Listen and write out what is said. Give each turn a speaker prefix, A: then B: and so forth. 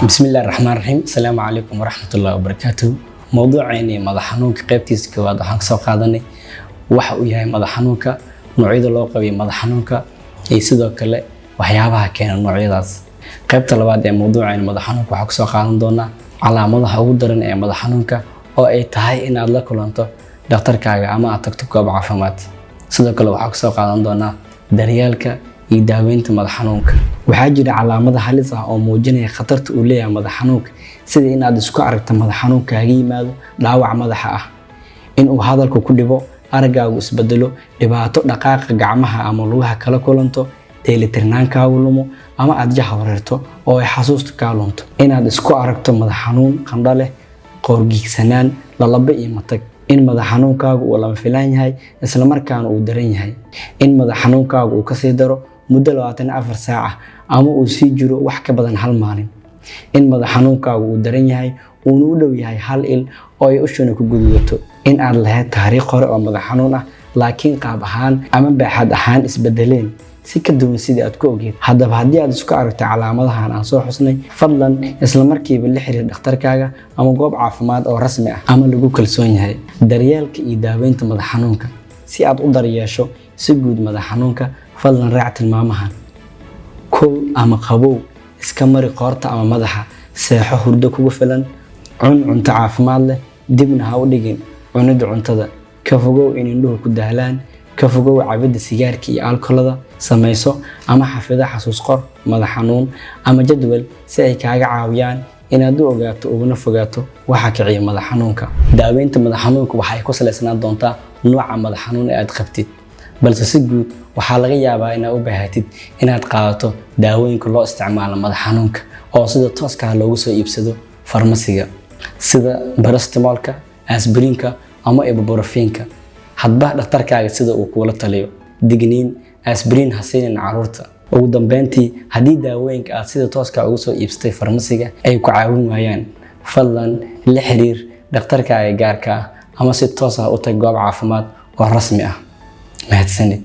A: بسم الله الرحمن الرحيم. السلام عليكم ورحمة الله وبركاته. موضوعيني مدح xanuunka qaybtiisa koowaad waxaan kasoo qaadanay waxa uu yahay madax xanuunka, noocyada loo qabiyo madax xanuunka iyo sidoo kale waxyaabaha keena noocyadaas. Qaybta labaad ee mawduucayna madax xanuunka waxaan kasoo qaadan doonaa calaamadaha ugu daran ee madax xanuunka oo ay tahay in aad la kulanto dhakhtarkaaga ama aad tagto goob caafimaad. Sidoo kale waxaan kasoo qaadan doonaa daryeelka iyo daaweynta madax xanuunka. Waxaa jira calaamado halis ah oo muujinaya khatarta uu leeyahay madax xanuunka, sida in aad isku aragto madax xanuunkaaga yimaado dhaawac madaxa ah, in uu hadalku ku dhibo, aragaagu isbedelo, dhibaato dhaqaaqa gacmaha ama lugaha kala kulanto, dheelitirnaankaagu lumo ama aad jahawareerto oo ay xasuustu kaa lunto. Inaad isku aragto madax xanuun, qandho leh, qoorgiigsanaan, lalabo iyo matag. In madax xanuunkaagu uu lama filaan yahay isla markaana uu daran yahay. In madax xanuunkaagu uu kasii daro muddo 24 saac ama uu sii jiro wax ka badan hal maalin. In madax xanuunkaagu uu daran yahay uuna u dhow yahay hal il oo ay ushuna ku gududato. In aad lahayd taariikh hore oo madax xanuun ah laakiin qaab ahaan ama baaxad ahaan isbedeleen si ka duwan sidii aad ku ogeyd. Haddaba haddii aad isku aragto calaamadahan aan soo xusnay, fadlan isla markiiba la xiriir dhakhtarkaaga ama goob caafimaad oo rasmi ah ama lagu kalsoon yahay. Daryeelka iyo daaweynta madax xanuunka. Si aad u daryeesho si guud madax xanuunka, fadlan raac tilmaamahan: kul ama qabow, iska mari qoorta ama madaxa, seexo hurdo kugu filan, cun cunto caafimaad leh, dibna ha u dhigin cunida cuntada, ka fogow in indhuhu ku daalaan, ka fogow cabidda sigaarka iyo alkoolada, samayso ama xafido xasuus qor madax xanuun ama jadwal si ay kaaga caawiyaan inaad u ogaato uguna fogaato waxa kiciya madax xanuunka. Daaweynta madax xanuunka waxay ku salaysnaan doontaa nooca madax xanuun ee aad qabtid, balse si guud waxaa laga yaabaa inaad u baahatid inaad qaadato daawooyinka loo isticmaalo madax xanuunka oo sida tooska ah loogu soo iibsado farmasiga, sida paracetamolka, aspirinka ama ibuprofenka, hadba dhakhtarkaaga sida uu kula taliyo. Digniin: aspirin ha siinin carruurta. Ugu dambeyntii, haddii daawooyinka aad sida tooska ugu soo iibsatay farmasiga ay ku caawin waayaan, fadlan la xiriir dhakhtarkaaga gaarka ah ama si toos ah u tag goob caafimaad oo rasmi ah. mahadsanid.